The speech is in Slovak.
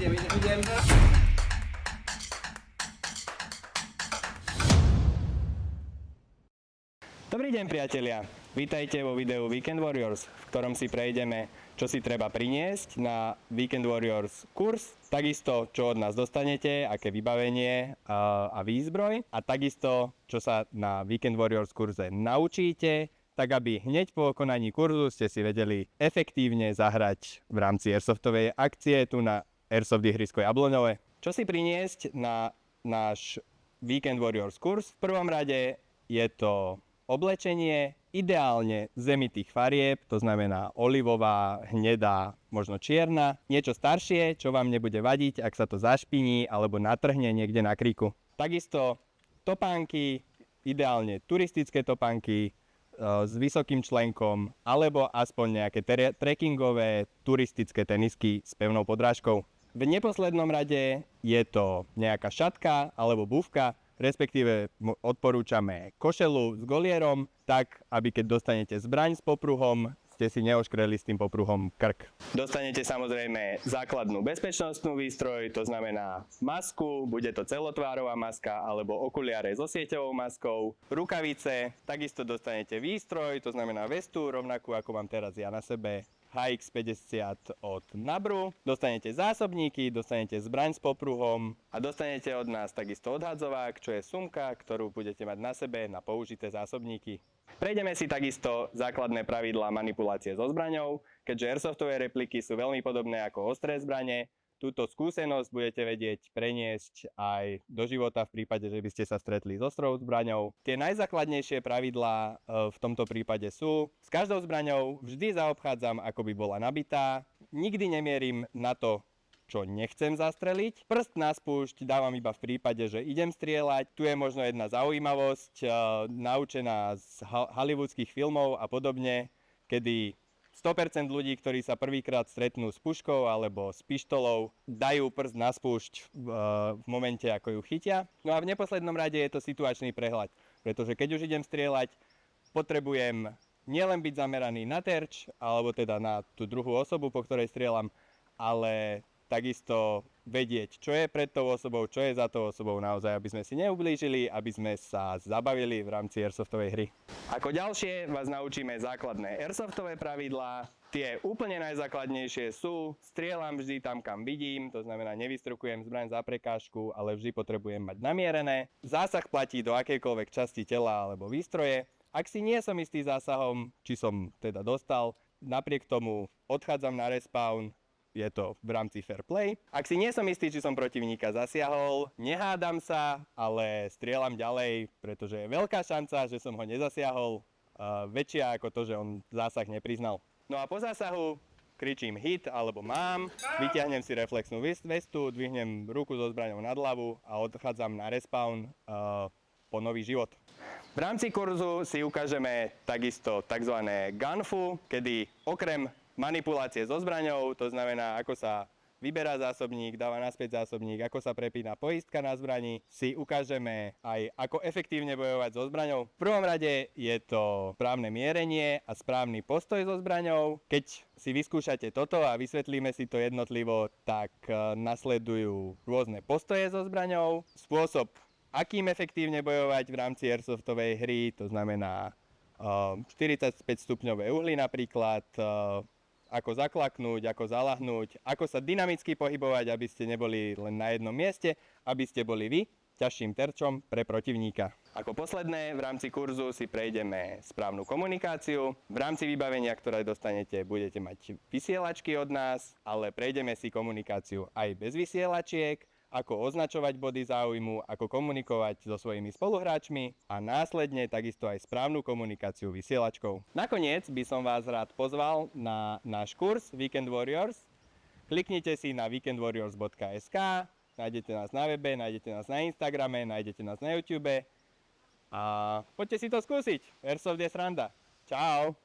idem. Dobrý deň, priatelia. Vítajte vo videu Weekend Warriors, v ktorom si prejdeme, čo si treba priniesť na Weekend Warriors kurz, takisto, čo od nás dostanete, aké vybavenie a výzbroj, a takisto, čo sa na Weekend Warriors kurze naučíte, tak aby hneď po konaní kurzu ste si vedeli efektívne zahrať v rámci airsoftovej akcie tu na Airsoft ihrisko Jablonové. Čo si priniesť na náš Weekend Warriors kurz? V prvom rade je to oblečenie, ideálne zemitých farieb, to znamená olivová, hnedá, možno čierna, niečo staršie, čo vám nebude vadiť, ak sa to zašpiní alebo natrhne niekde na kríku. Takisto topánky, ideálne turistické topánky s vysokým členkom, alebo aspoň nejaké trekkingové turistické tenisky s pevnou podrážkou. V neposlednom rade je to nejaká šatka alebo bufka, respektíve odporúčame košelu s golierom, tak aby keď dostanete zbraň s popruhom, ste si neoškreli s tým popruhom krk. Dostanete samozrejme základnú bezpečnostnú výstroj, to znamená masku, bude to celotvárová maska alebo okuliare so sieťovou maskou, rukavice, takisto dostanete výstroj, to znamená vestu, rovnakú ako mám teraz ja na sebe, HX50 od Nabru, dostanete zásobníky, dostanete zbraň s popruhom a dostanete od nás takisto odhadzovák, čo je sumka, ktorú budete mať na sebe na použité zásobníky. Prejdeme si takisto základné pravidlá manipulácie so zbraňou, keďže airsoftové repliky sú veľmi podobné ako ostré zbrane. Túto skúsenosť budete vedieť preniesť aj do života v prípade, že by ste sa stretli s ostrou zbraňou. Tie najzákladnejšie pravidlá v tomto prípade sú: s každou zbraňou vždy zaobchádzam, ako by bola nabitá, nikdy nemierim na to, čo nechcem zastreliť. Prst na spúšť dávam iba v prípade, že idem strieľať. Tu je možno jedna zaujímavosť, naučená z hollywoodských filmov a podobne, kedy 100% ľudí, ktorí sa prvýkrát stretnú s puškou alebo s pištolou, dajú prst na spúšť v momente, ako ju chytia. No a v neposlednom rade je to situačný prehľad, pretože keď už idem strieľať, potrebujem nielen byť zameraný na terč, alebo teda na tú druhú osobu, po ktorej strieľam, ale takisto vedieť, čo je pred tou osobou, čo je za tou osobou, naozaj, aby sme si neublížili, aby sme sa zabavili v rámci airsoftovej hry. Ako ďalšie vás naučíme základné airsoftové pravidlá. Tie úplne najzákladnejšie sú: strieľam vždy tam, kam vidím, to znamená nevystrukujem zbraň za prekážku, ale vždy potrebujem mať namierené. Zásah platí do akejkoľvek časti tela alebo výstroje. Ak si nie som istý zásahom, či som teda dostal, napriek tomu odchádzam na respawn. Je to v rámci fair play. Ak si nie som istý, či som protivníka zasiahol, nehádam sa, ale strieľam ďalej, pretože je veľká šanca, že som ho nezasiahol, väčšia ako to, že on zásah nepriznal. No a po zásahu kričím hit alebo mám, vyťahnem si reflexnú vestu, dvihnem ruku so zbraňou nad hlavu a odchádzam na respawn po nový život. V rámci kurzu si ukážeme takisto tzv. Gunfu, kedy okrem manipulácie so zbraňou, to znamená, ako sa vyberá zásobník, dáva naspäť zásobník, ako sa prepína poistka na zbrani, si ukážeme aj, ako efektívne bojovať so zbraňou. V prvom rade je to správne mierenie a správny postoj so zbraňou. Keď si vyskúšate toto a vysvetlíme si to jednotlivo, tak nasledujú rôzne postoje so zbraňou, spôsob, akým efektívne bojovať v rámci airsoftovej hry, to znamená 45 stupňové uhly napríklad, ako zaklaknúť, ako zalahnúť, ako sa dynamicky pohybovať, aby ste neboli len na jednom mieste, aby ste boli vy ťažším terčom pre protivníka. Ako posledné v rámci kurzu si prejdeme správnu komunikáciu. V rámci vybavenia, ktoré dostanete, budete mať vysielačky od nás, ale prejdeme si komunikáciu aj bez vysielačiek, ako označovať body záujmu, ako komunikovať so svojimi spoluhráčmi a následne takisto aj správnu komunikáciu vysielačkou. Nakoniec by som vás rád pozval na náš kurz Weekend Warriors. Kliknite si na weekendwarriors.sk, nájdete nás na webe, nájdete nás na Instagrame, nájdete nás na YouTube a poďte si to skúsiť. Airsoft je sranda. Čau!